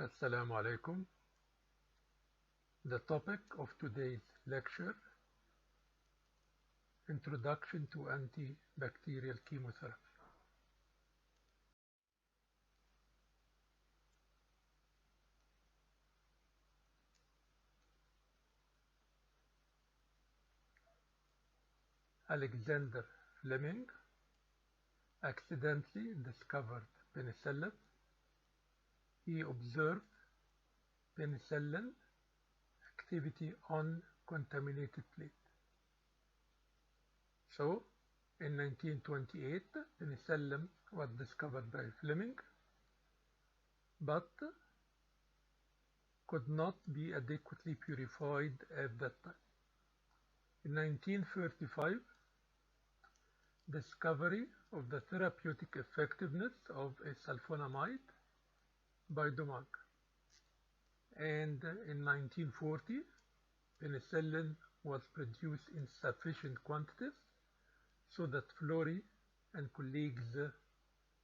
Assalamu alaikum. The topic of today's lecture: Introduction to Antibacterial Chemotherapy. Alexander Fleming accidentally discovered penicillin. He observed penicillin activity on contaminated plate. So, in 1928, penicillin was discovered by Fleming, but could not be adequately purified at that time. In 1935, discovery of the therapeutic effectiveness of a sulfonamide by Domag. And in 1940, penicillin was produced in sufficient quantities so that Florey and colleagues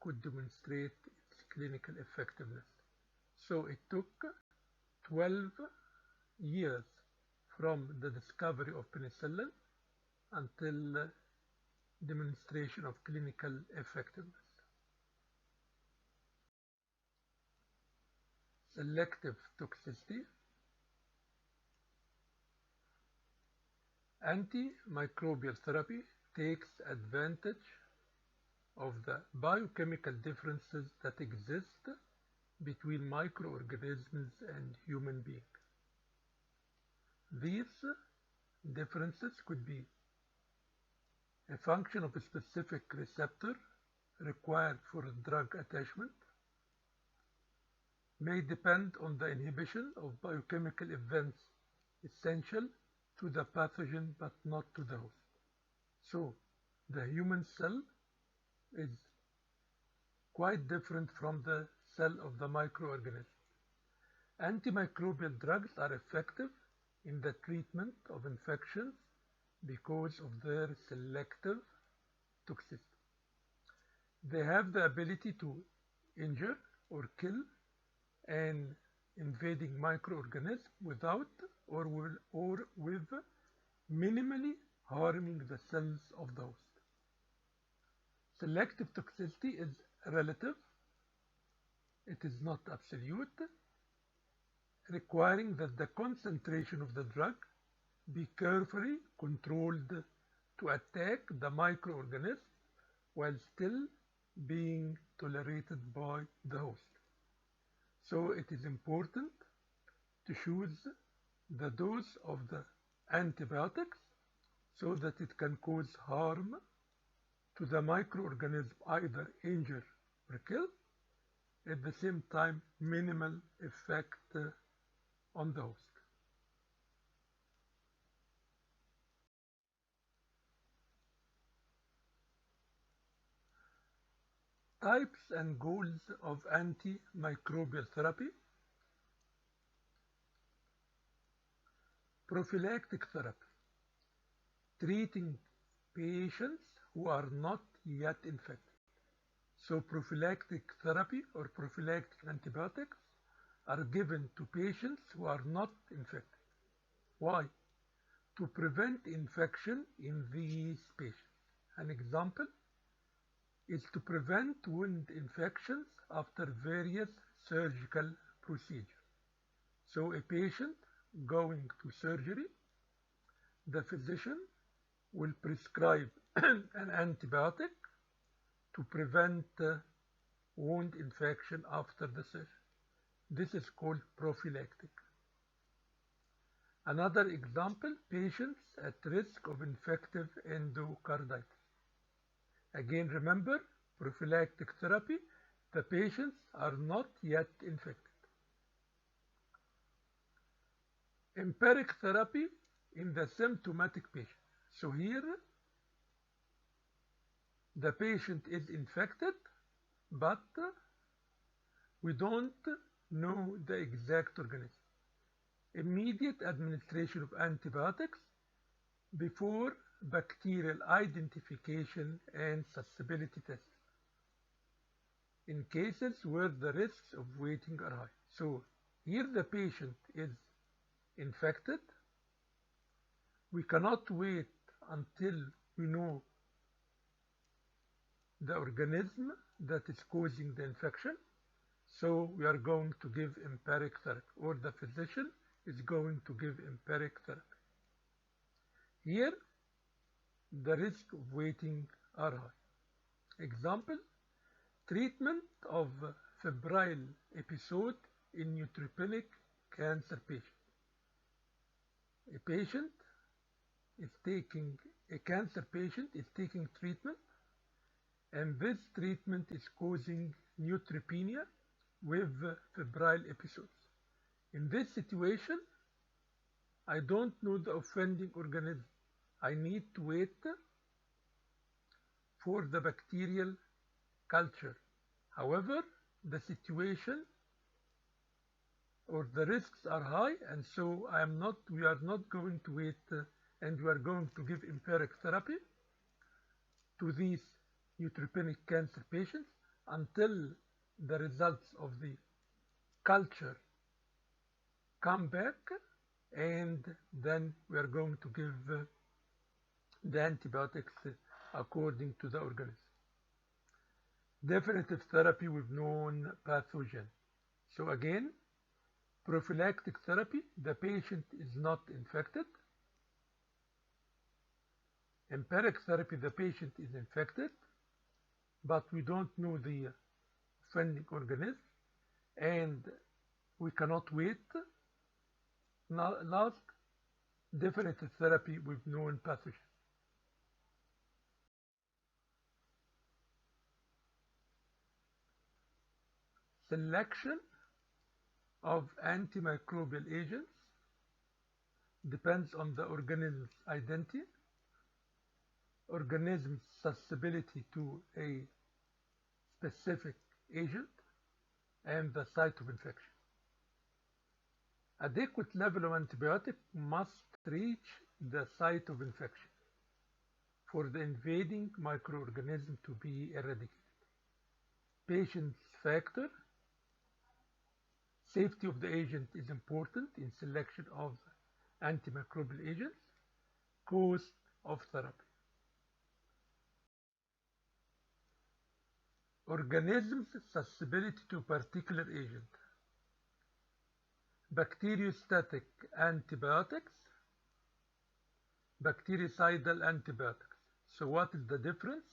could demonstrate its clinical effectiveness. So it took 12 years from the discovery of penicillin until demonstration of clinical effectiveness. Selective toxicity. Antimicrobial therapy takes advantage of the biochemical differences that exist between microorganisms and human beings. These differences could be a function of a specific receptor required for drug attachment, may depend on the inhibition of biochemical events essential to the pathogen but not to the host. So, the human cell is quite different from the cell of the microorganism. Antimicrobial drugs are effective in the treatment of infections because of their selective toxicity. They have the ability to injure or kill an invading microorganism without or with minimally harming the cells of the host. Selective toxicity is relative. It is not absolute, requiring that the concentration of the drug be carefully controlled to attack the microorganism while still being tolerated by the host. So it is important to choose the dose of the antibiotics so that it can cause harm to the microorganism, either injure or kill, at the same time minimal effect on the host. Types and goals of antimicrobial therapy. Prophylactic therapy, treating patients who are not yet infected. So prophylactic therapy or prophylactic antibiotics are given to patients who are not infected. Why? To prevent infection in these patients. An example is to prevent wound infections after various surgical procedures. So a patient going to surgery, the physician will prescribe an antibiotic to prevent wound infection after the surgery. This is called prophylactic. Another example, patients at risk of infective endocarditis. Again, remember, prophylactic therapy, the patients are not yet infected. Empiric therapy in the symptomatic patient. So here, the patient is infected, but we don't know the exact organism. Immediate administration of antibiotics before bacterial identification and susceptibility testing. in cases where the risks of waiting are high. So here the patient is infected. We cannot wait until we know the organism that is causing the infection. So we are going to give empiric therapy, or the physician is going to give empiric therapy. Here, the risk of waiting are high. Example, treatment of febrile episode in neutropenic cancer patient. A cancer patient is taking treatment, and this treatment is causing neutropenia with febrile episodes. In this situation, I don't know the offending organism. I need to wait for the bacterial culture. However, the situation or the risks are high, and so we are not going to wait, and we are going to give empiric therapy to these neutropenic cancer patients until the results of the culture come back, and then we are going to give the antibiotics according to the organism. Definitive therapy with known pathogen. So again, prophylactic therapy, the patient is not infected. Empiric therapy, the patient is infected, but we don't know the offending organism, and we cannot wait. Last, definitive therapy with known pathogen. Selection of antimicrobial agents depends on the organism's identity, organism's susceptibility to a specific agent, and the site of infection. Adequate level of antibiotic must reach the site of infection for the invading microorganism to be eradicated. Patient's factor. Safety of the agent is important in selection of antimicrobial agents. Cost of therapy. Organism's susceptibility to particular agent. Bacteriostatic antibiotics, bactericidal antibiotics. So what is the difference?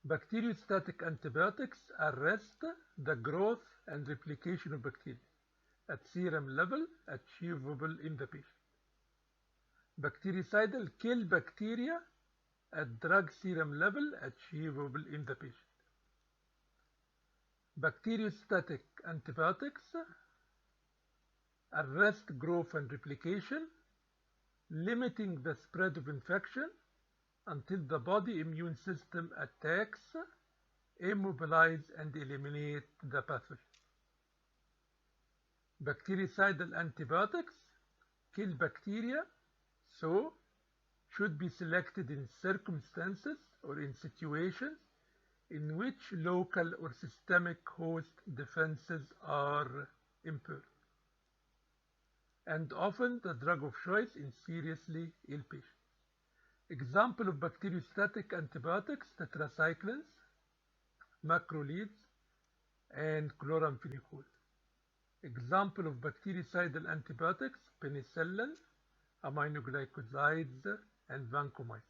Bacteriostatic antibiotics arrest the growth and replication of bacteria at serum level achievable in the patient. Bactericidal kill bacteria at drug serum level achievable in the patient. Bacteriostatic antibiotics arrest growth and replication, limiting the spread of infection until the body immune system attacks, immobilize, and eliminate the pathogen. Bactericidal antibiotics kill bacteria, so should be selected in circumstances or in situations in which local or systemic host defenses are impaired, and often the drug of choice in seriously ill patients. Example of bacteriostatic antibiotics: tetracyclines, macrolides, and chloramphenicol. Example of bactericidal antibiotics: penicillin, aminoglycosides, and vancomycin.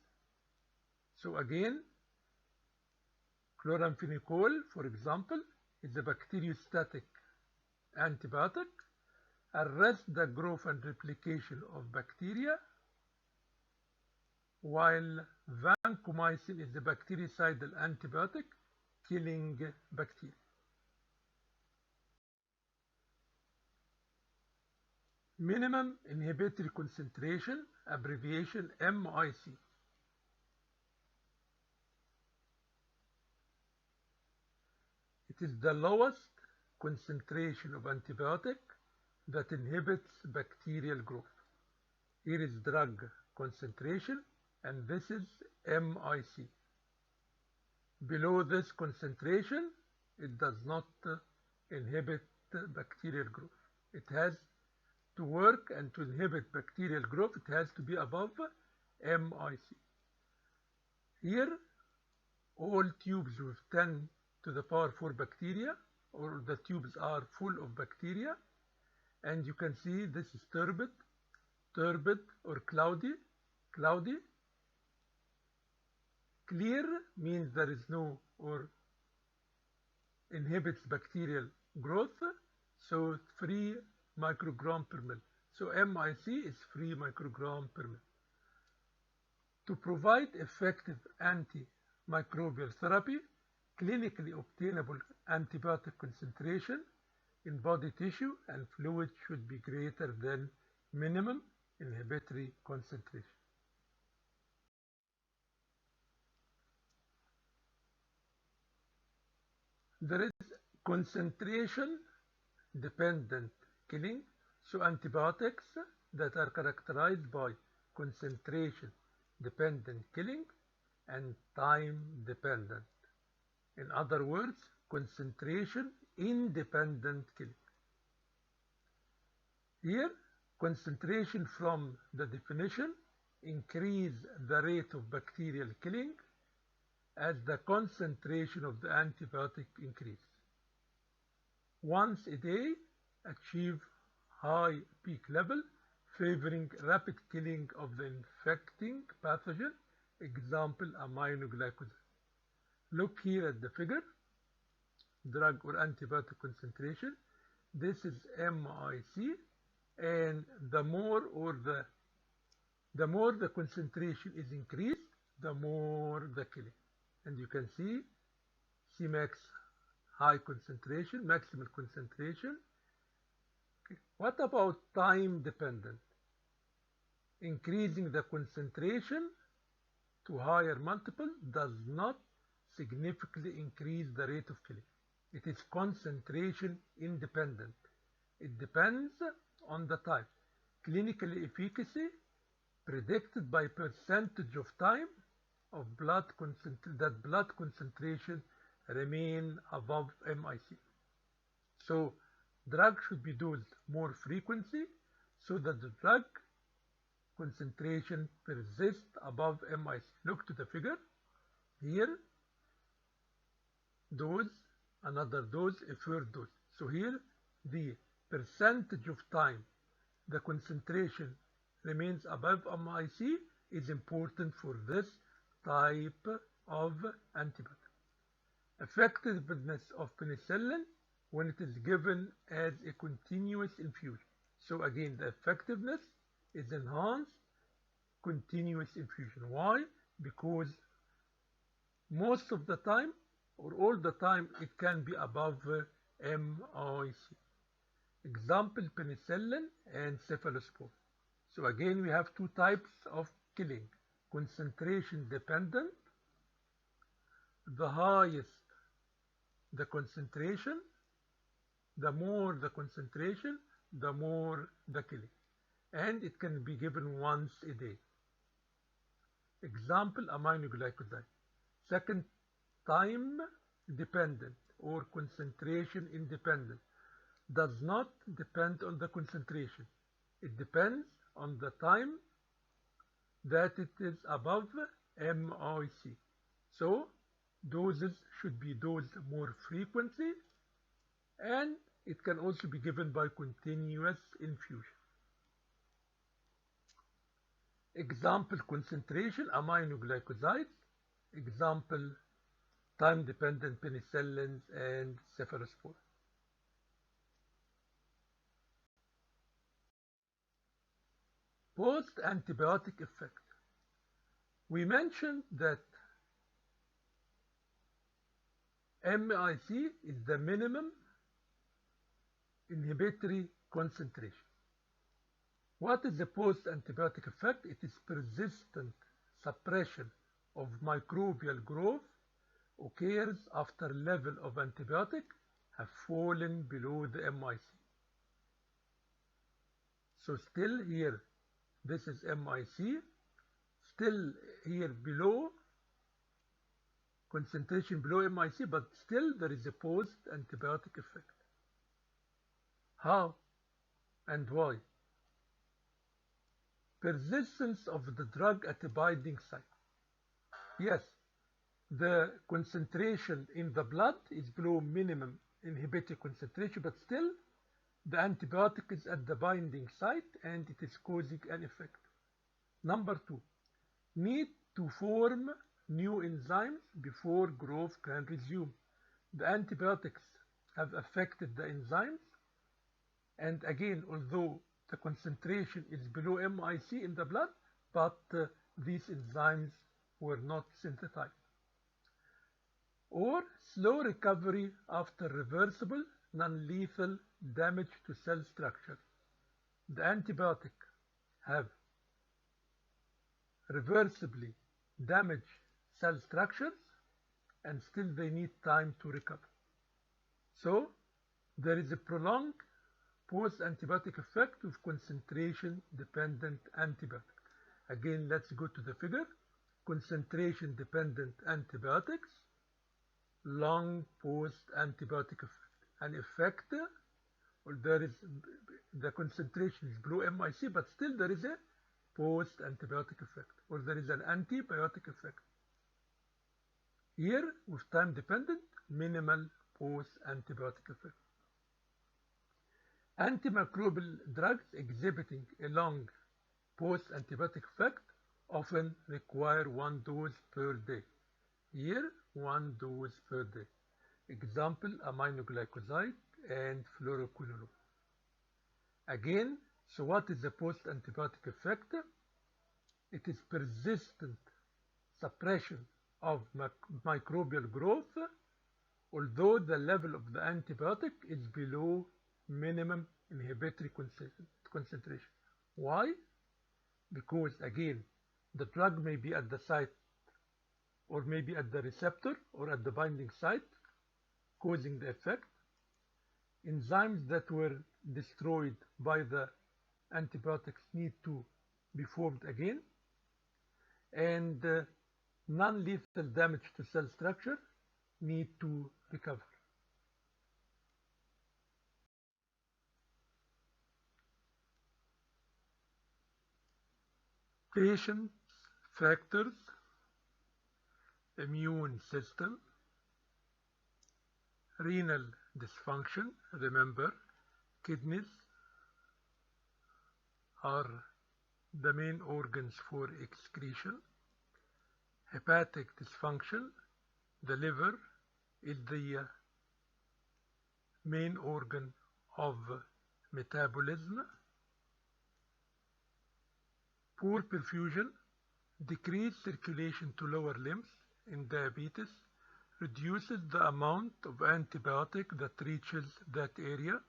So again, chloramphenicol, for example, is a bacteriostatic antibiotic, arrests the growth and replication of bacteria, while vancomycin is a bactericidal antibiotic killing bacteria. Minimum inhibitory concentration, abbreviation MIC. It is the lowest concentration of antibiotic that inhibits bacterial growth. Here is drug concentration, and this is MIC. Below this concentration, it does not inhibit bacterial growth. It has to work, and to inhibit bacterial growth, it has to be above MIC. Here, all tubes with 10 to the power 4 bacteria, or the tubes are full of bacteria, and you can see this is turbid or cloudy. Clear means there is no or inhibits bacterial growth, so 3 microgram per ml. So MIC is 3 microgram per ml. To provide effective antimicrobial therapy, clinically obtainable antibiotic concentration in body tissue and fluid should be greater than minimum inhibitory concentration. There is concentration dependent killing, so antibiotics that are characterized by concentration dependent killing and time dependent. In other words, concentration independent killing. Here, concentration from the definition increase the rate of bacterial killing as the concentration of the antibiotic increase. Once a day, achieve high peak level, favoring rapid killing of the infecting pathogen, example aminoglycoside. Look here at the figure, drug or antibiotic concentration. This is MIC, and the more the concentration is increased, the more the killing. And you can see Cmax high concentration, maximal concentration. Okay. What about time dependent? Increasing the concentration to higher multiple does not significantly increase the rate of killing. It is concentration independent. It depends on the time. Clinical efficacy predicted by percentage of time of blood concentration remain above MIC. So drug should be dosed more frequently so that the drug concentration persists above MIC. Look to the figure. Here, dose, another dose, a third dose. So here, the percentage of time the concentration remains above MIC is important for this type of antibiotic. Effectiveness of penicillin when it is given as a continuous infusion. So again, the effectiveness is enhanced continuous infusion. Why? Because most of the time or all the time it can be above MIC. Example, penicillin and cephalosporin. So again, we have two types of killing. Concentration dependent. The highest the concentration, the more the concentration, the more the killing. And it can be given once a day. Example, aminoglycoside. Second, time dependent or concentration independent. Does not depend on the concentration. It depends on the time that it is above MIC. So doses should be dosed more frequently, and it can also be given by continuous infusion. Example, concentration aminoglycosides. Example, time-dependent penicillins and cephalosporin. Post-antibiotic effect. We mentioned that MIC is the minimum inhibitory concentration. What is the post-antibiotic effect? It is persistent suppression of microbial growth occurs after level of antibiotic have fallen below the MIC. So still here, this is MIC, still here below concentration below MIC, but still there is a post-antibiotic effect. How and why? Persistence of the drug at a binding site. Yes, the concentration in the blood is below minimum inhibitory concentration, but still the antibiotic is at the binding site and it is causing an effect. Number 2, need to form new enzymes before growth can resume. The antibiotics have affected the enzymes, and again, although the concentration is below MIC in the blood, but these enzymes were not synthesized. Or slow recovery after reversible non-lethal damage to cell structure. The antibiotic have reversibly damaged cell structures and still they need time to recover. So there is a prolonged post-antibiotic effect of concentration-dependent antibiotics. Again, let's go to the figure. Concentration-dependent antibiotics, long post-antibiotic effect. An effect, or there is the concentration is below MIC, but still there is a post-antibiotic effect, or there is an antibiotic effect. Here, with time-dependent, minimal post-antibiotic effect. Antimicrobial drugs exhibiting a long post-antibiotic effect often require 1 dose per day. Here, 1 dose per day. Example, aminoglycoside and fluoroquinolone. Again, so what is the post-antibiotic effect? It is persistent suppression of microbial growth, although the level of the antibiotic is below minimum inhibitory concentration. Why? Because again, the drug may be at the site or maybe at the receptor or at the binding site, causing the effect. Enzymes that were destroyed by the antibiotics need to be formed again, and non-lethal damage to cell structure need to recover. Patient's factors, immune system, renal dysfunction. Remember, kidneys are the main organs for excretion. Hepatic dysfunction, the liver is the main organ of metabolism. Poor perfusion, decreased circulation to lower limbs in diabetes, reduces the amount of antibiotic that reaches that area.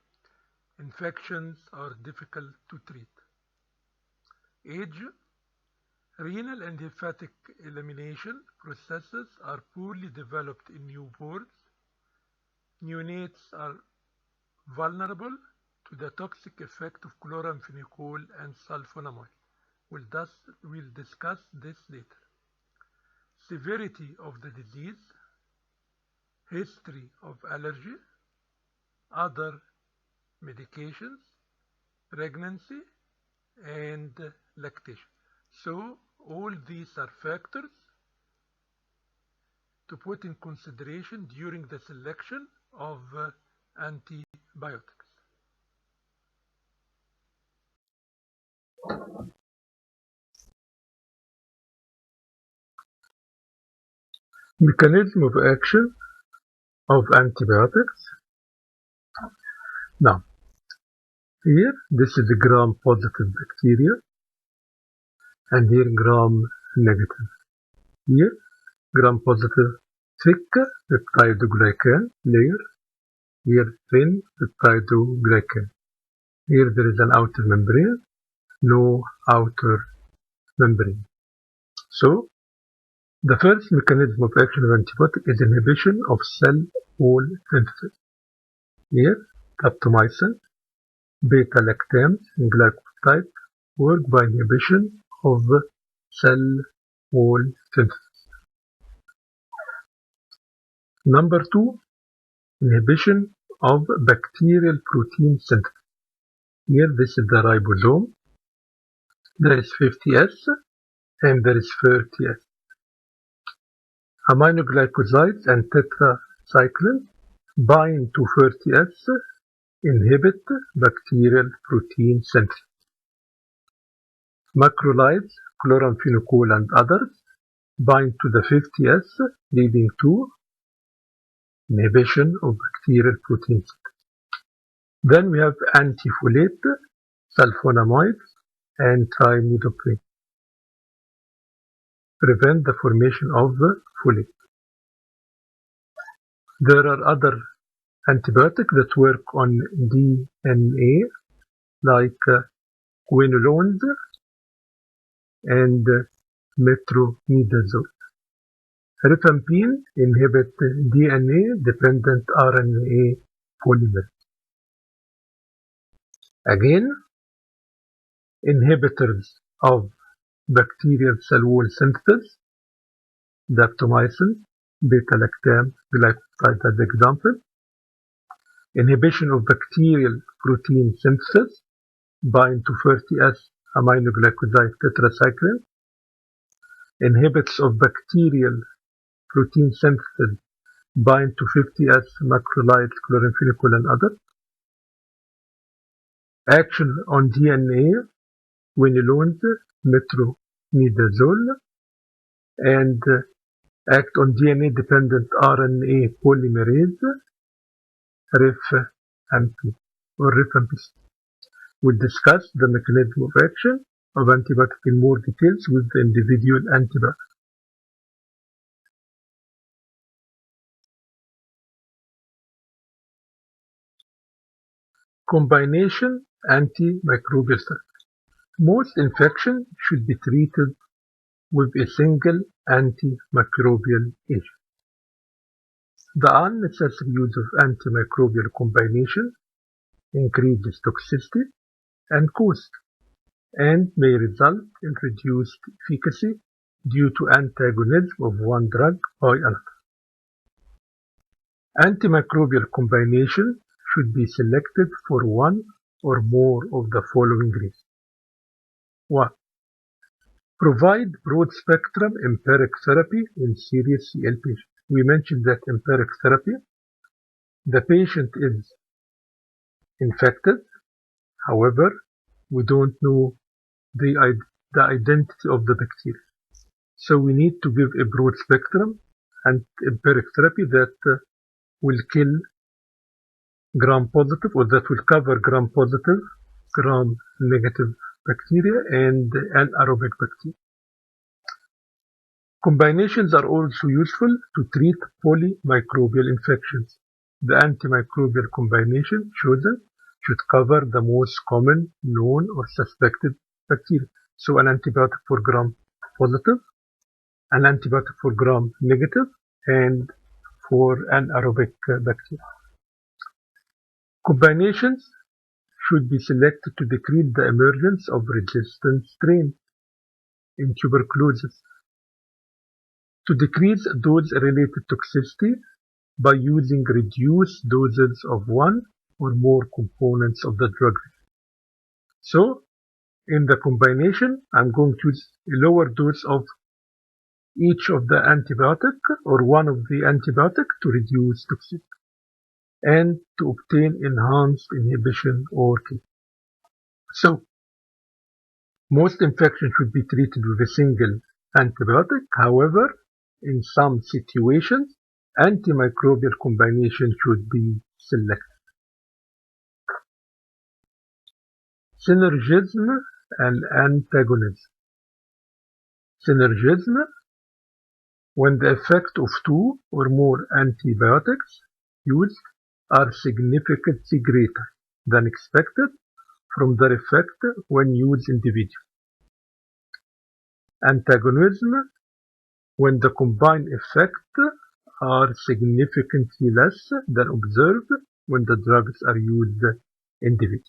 Infections are difficult to treat. Age, renal and hepatic elimination processes are poorly developed in newborns. Neonates are vulnerable to the toxic effect of chloramphenicol and sulfonamide. We'll discuss this later. Severity of the disease, history of allergy, other medications, pregnancy, and lactation. So all these are factors to put in consideration during the selection of antibiotics. Mechanism of action of antibiotics. Now, here this is the gram-positive bacteria, and here gram-negative. Here, gram-positive thick peptidoglycan layer. Here, thin peptidoglycan. Here there is an outer membrane, no outer membrane. So, the first mechanism of action of antibiotic is inhibition of cell wall synthesis. Here, daptomycin, beta-lactams, and glycoside work by inhibition of cell wall synthesis. Number 2, inhibition of bacterial protein synthesis. Here, this is the ribosome. There is 50S and there is 30S. Aminoglycosides and tetracyclines bind to 30S, inhibit bacterial protein synthesis. Macrolides, chloramphenicol and others bind to the 50S, leading to inhibition of bacterial protein synthesis. Then we have antifolate, sulfonamides, and trimethoprim. Prevent the formation of folate. There are other antibiotics that work on DNA, like quinolones and metronidazole. Rifampin inhibit DNA-dependent RNA polymerase. Again, inhibitors of bacterial cell wall synthesis, daptomycin, beta-lactam, glycoside as example. Inhibition of bacterial protein synthesis, bind to 30S aminoglycoside tetracycline. Inhibits of bacterial protein synthesis, bind to 50S macrolides, chloramphenicol and others. Action on DNA, quinolones, metronidazole, and act on DNA-dependent RNA polymerase, rifampin or rifampicin. We'll discuss the mechanism of action of antibiotic in more details with the individual antibiotic. Combination antimicrobial therapy. Most infections should be treated with a single antimicrobial agent. The unnecessary use of antimicrobial combination increases toxicity and cost, and may result in reduced efficacy due to antagonism of one drug by another. Antimicrobial combination should be selected for one or more of the following reasons. 1. Provide broad-spectrum empiric therapy in serious CL patients. We mentioned that empiric therapy, the patient is infected, however, we don't know the identity of the bacteria. So we need to give a broad-spectrum and empiric therapy that will kill gram-positive, or that will cover gram-positive, gram-negative bacteria and anaerobic bacteria. Combinations are also useful to treat polymicrobial infections. The antimicrobial combination chosen should cover the most common known or suspected bacteria. So an antibiotic for gram-positive, an antibiotic for gram-negative, and for anaerobic bacteria. Combinations should be selected to decrease the emergence of resistant strains in tuberculosis, to decrease dose-related toxicity by using reduced doses of one or more components of the drug. So, in the combination, I'm going to use a lower dose of each of the antibiotic or one of the antibiotic to reduce toxicity and to obtain enhanced inhibition or kill. So, most infections should be treated with a single antibiotic. However, in some situations, antimicrobial combination should be selected. Synergism and antagonism. Synergism, when the effect of two or more antibiotics used are significantly greater than expected from their effect when used individually. Antagonism, when the combined effects are significantly less than observed when the drugs are used individually.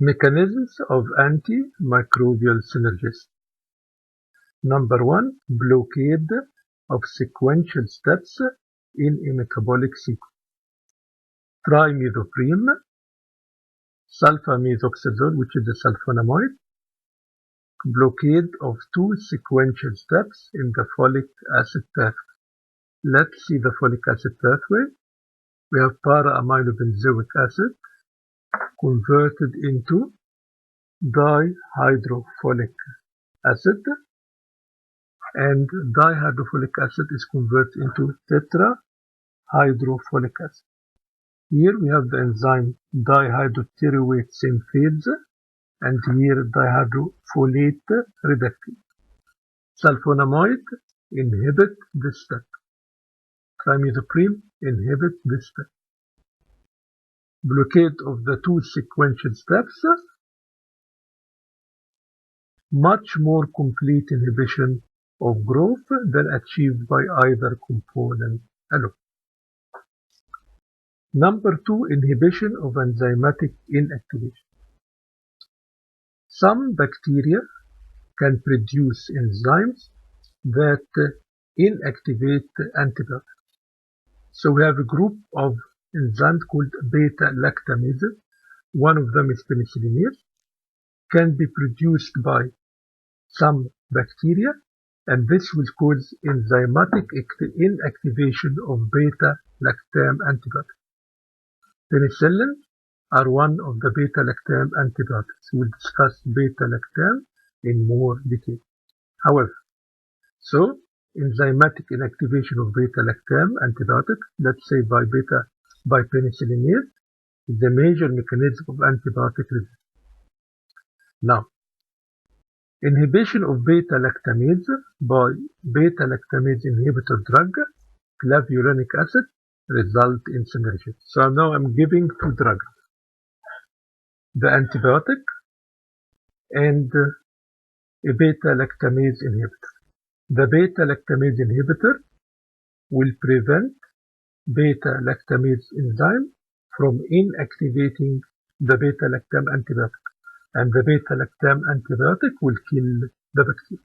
Mechanisms of antimicrobial synergism. Number 1. Blockade of sequential steps in a metabolic sequence. Trimethoprim, sulfamethoxazole, which is a sulfonamide, blockade of 2 sequential steps in the folic acid pathway. Let's see the folic acid pathway. We have para-aminobenzoic acid converted into dihydrofolic acid, and dihydrofolic acid is converted into tetrahydrofolic acid. Here we have the enzyme dihydroteruate synthase, and here dihydrofolate reductase. Sulfonamide inhibit this step. Trimethoprim inhibit this step. Blockade of the 2 sequential steps, much more complete inhibition of growth than achieved by either component alone. Number 2, inhibition of enzymatic inactivation. Some bacteria can produce enzymes that inactivate antibiotics. So we have a group of enzymes called beta-lactamases. One of them is penicillinase, can be produced by some bacteria, and this will cause enzymatic inactivation of beta-lactam antibiotics. Penicillin are one of the beta-lactam antibiotics. We'll discuss beta-lactam in more detail. However, so enzymatic inactivation of beta-lactam antibiotics, let's say by penicillinase, is the major mechanism of antibiotic resistance. Now, inhibition of beta-lactamase by beta-lactamase inhibitor drug, clavulanic acid, result in synergy. So now I'm giving 2 drugs, the antibiotic and a beta-lactamase inhibitor. The beta-lactamase inhibitor will prevent beta-lactamase enzyme from inactivating the beta-lactam antibiotic, and the beta-lactam antibiotic will kill the bacteria.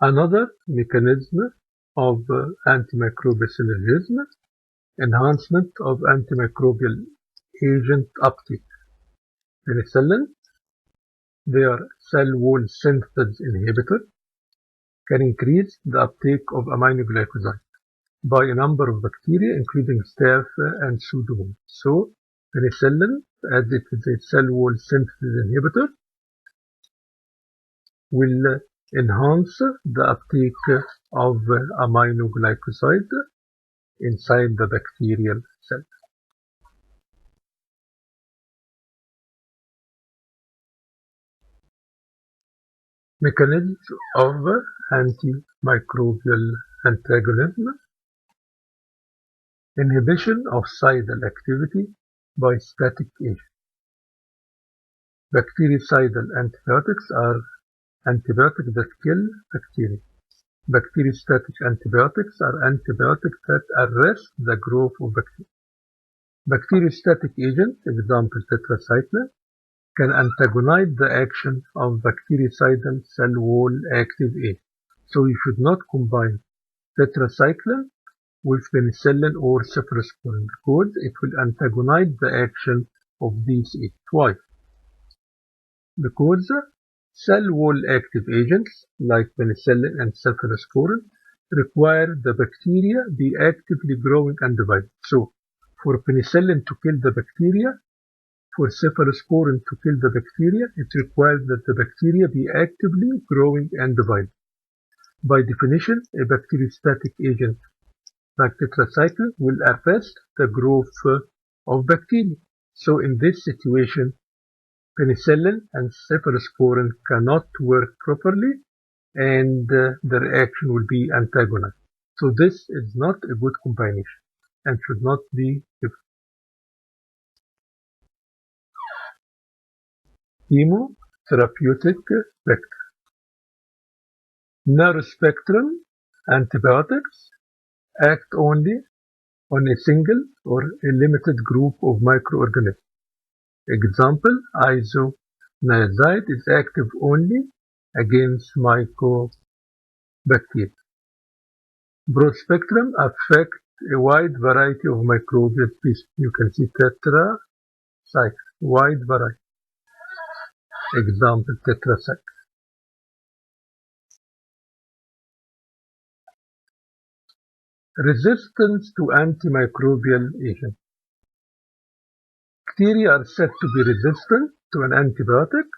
Another mechanism of antimicrobial synergism, enhancement of antimicrobial agent uptake. Penicillin, they are cell wall synthase inhibitor, can increase the uptake of aminoglycoside by a number of bacteria, including staph and pseudomonas. So, penicillin, as it is a cell wall synthase inhibitor, will enhance the uptake of aminoglycoside inside the bacterial cell. Mechanisms of antimicrobial antagonism. Inhibition of cidal activity by static agents. Bactericidal antibiotics are antibiotics that kill bacteria. Bacteriostatic antibiotics are antibiotics that arrest the growth of bacteria. Bacteriostatic agents, example tetracycline, can antagonize the action of bactericidal cell wall active agent. So you should not combine tetracycline with penicillin or cephalosporin because it will antagonize the action of these agents. Why? Because cell wall active agents like penicillin and cephalosporin require the bacteria be actively growing and dividing. So for penicillin to kill the bacteria, for cephalosporin to kill the bacteria, it requires that the bacteria be actively growing and dividing. By definition, a bacteriostatic agent like tetracycline will arrest the growth of bacteria. So in this situation, penicillin and cephalosporin cannot work properly and the reaction will be antagonized. So this is not a good combination and should not be given. Chemotherapeutic spectrum. Narrow spectrum antibiotics act only on a single or a limited group of microorganisms. Example, isoniazid is active only against mycobacteria. Broad spectrum affect a wide variety of microbial species. You can see tetracycline, wide variety. Example, tetracycline. Resistance to antimicrobial agents. Bacteria are said to be resistant to an antibiotic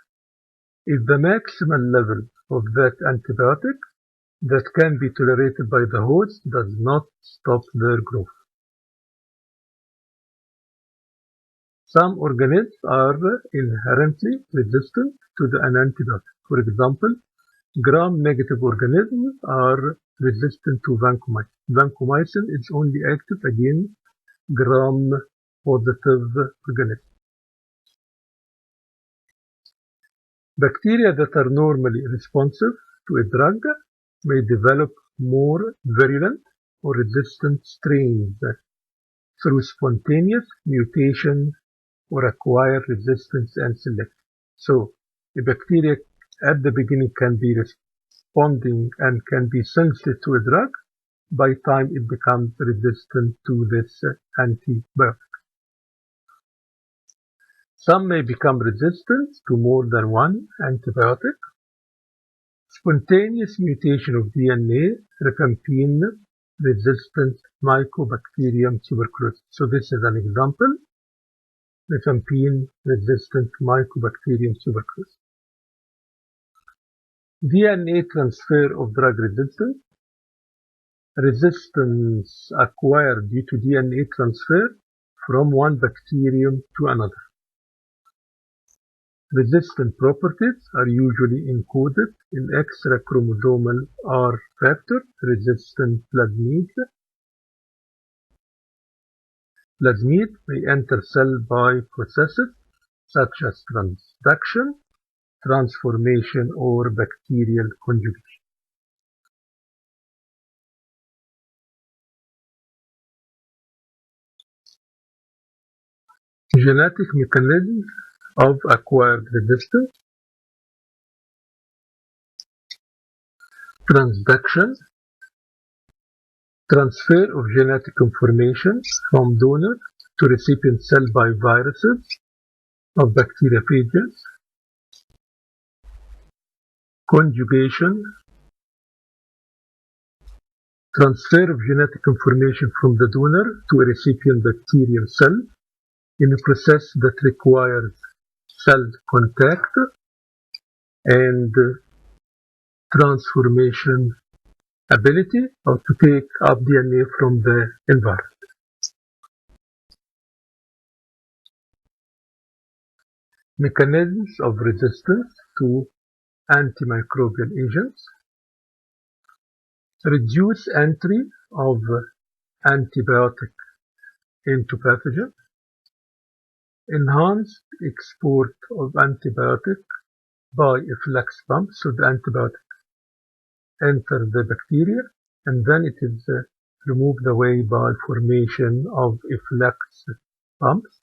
if the maximal level of that antibiotic that can be tolerated by the host does not stop their growth. Some organisms are inherently resistant to an antibiotic. For example, gram-negative organisms are resistant to vancomycin. Vancomycin is only active against gram-positive organisms. Bacteria that are normally responsive to a drug may develop more virulent or resistant strains through spontaneous mutation or acquired resistance and selection. So, the bacteria at the beginning can be responding and can be sensitive to a drug. By time it becomes resistant to this antibiotic. Some may become resistant to more than one antibiotic. Spontaneous mutation of DNA, rifampin-resistant Mycobacterium tuberculosis. So this is an example. Rifampin-resistant Mycobacterium tuberculosis. DNA transfer of drug resistance. Resistance acquired due to DNA transfer from one bacterium to another. Resistant properties are usually encoded in extrachromosomal R factor resistant plasmid. Plasmid may enter cell by processes such as transduction, transformation, or bacterial conjugation. Genetic mechanisms of acquired resistance. Transduction, transfer of genetic information from donor to recipient cell by viruses of bacteriophages. Conjugation, transfer of genetic information from the donor to a recipient bacterial cell in a process that requires cell contact, and transformation ability to take up DNA from the environment. Mechanisms of resistance to antimicrobial agents. Reduce entry of antibiotic into pathogen. Enhanced export of antibiotic by a flux pump, so the antibiotic enter the bacteria and then it is removed away by formation of a flux pumps.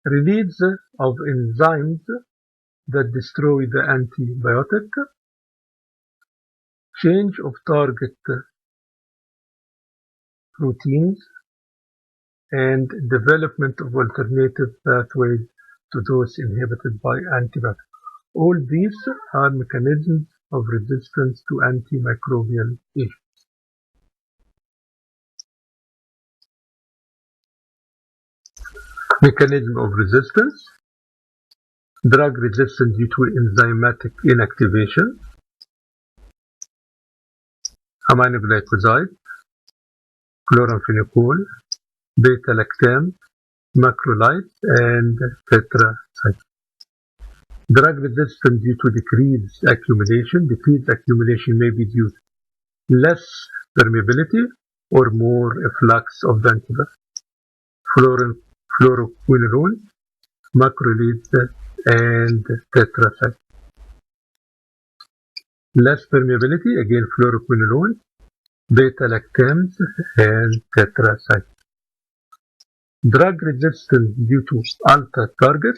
Release of enzymes that destroy the antibiotic. Change of target proteins and development of alternative pathways to those inhibited by antibiotics. All these are mechanisms of resistance to antimicrobial agents. Mechanism of resistance. Drug resistance due to enzymatic inactivation. Aminoglycoside, chloramphenicol, beta-lactam, macrolides, and tetracycline. Drug resistance due to decreased accumulation. Decreased accumulation may be due to less permeability or more efflux of the antibiotic. Fluoroquinolone, macrolides, and tetracycline. Less permeability, again fluoroquinolone, beta-lactams, and tetracyclines. Drug resistance due to altered target,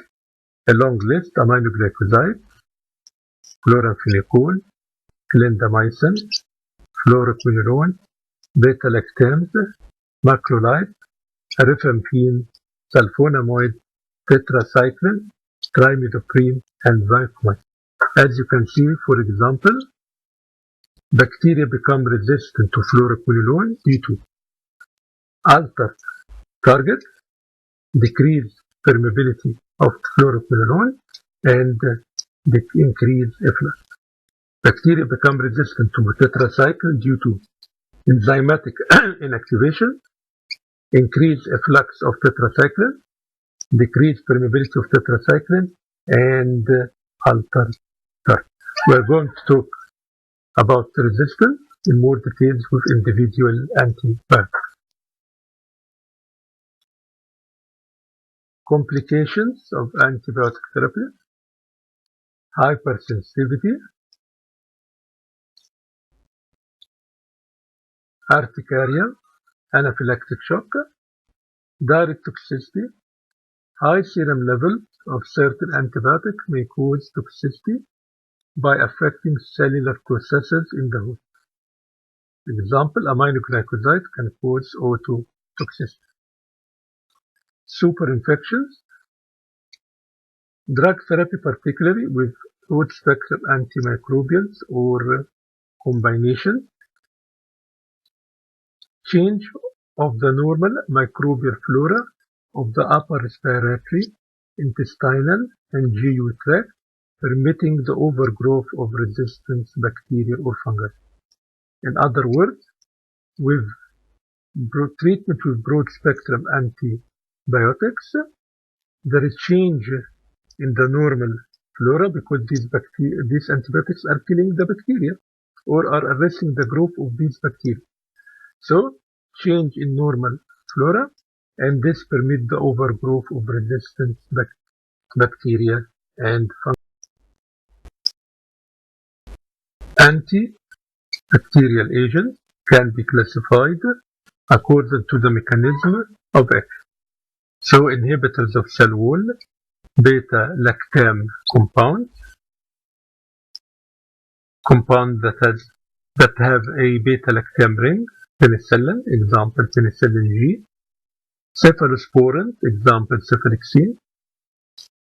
a long list: aminoglycosides, chloramphenicol, clindamycin, fluoroquinolone, beta-lactams, macrolides, rifampicin, sulfonamide, tetracycline, trimethoprim, and vancomycin. As you can see, for example, bacteria become resistant to fluoroquinolone due to altered target, decreased permeability of fluoroquinolone, and increased efflux. Bacteria become resistant to tetracycline due to enzymatic inactivation, increased efflux of tetracycline, decreased permeability of tetracycline, and altered target. We are going to talk about resistance in more details with individual antibiotics. Complications of antibiotic therapy: hypersensitivity, urticaria, anaphylactic shock, direct toxicity. High serum levels of certain antibiotics may cause toxicity by affecting cellular processes in the host. Example, aminoglycoside can cause ototoxicity. Superinfections. Drug therapy, particularly with broad-spectrum antimicrobials or combinations. Change of the normal microbial flora of the upper respiratory, intestinal, and GU tract, permitting the overgrowth of resistant bacteria or fungi. In other words, with treatment with broad-spectrum antibiotics, there is change in the normal flora because these antibiotics are killing the bacteria or are arresting the growth of these bacteria. So, change in normal flora, and this permits the overgrowth of resistant bacteria and fungi. Antibacterial agents can be classified according to the mechanism of action. So, inhibitors of cell wall, beta-lactam compounds that have a beta-lactam ring, penicillin, example penicillin G, cephalosporins, example cefalexin,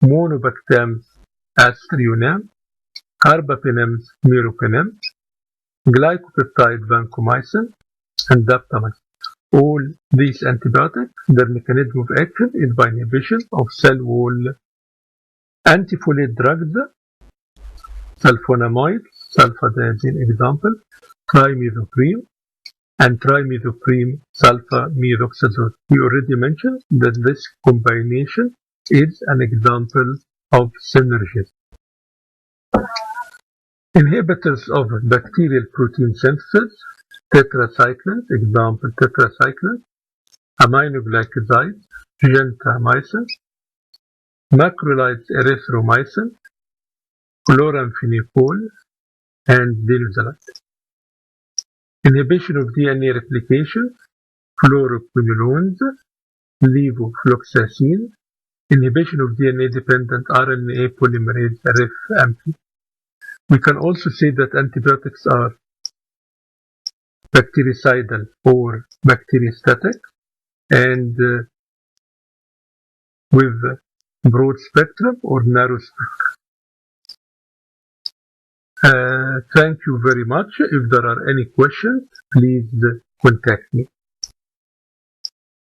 monobactams, aztreonam, carbapenems, meropenem, glycopeptide vancomycin, and daptomycin. All these antibiotics, their mechanism of action is by inhibition of cell wall. Antifolate drugs, sulfonamide, sulfadiazine, example, trimethoprim, and trimethoprim sulfamethoxazole. We already mentioned that this combination is an example of synergism. Inhibitors of bacterial protein synthesis, tetracyclines, example tetracyclines, aminoglycosides, gentamicin, macrolides erythromycin, chloramphenicol, and linezolid. Inhibition of DNA replication, fluoroquinolones, levofloxacin, inhibition of DNA-dependent RNA polymerase RFMP. We can also say that antibiotics are bactericidal or bacteriostatic, and with broad spectrum or narrow spectrum. Thank you very much. If there are any questions, please contact me.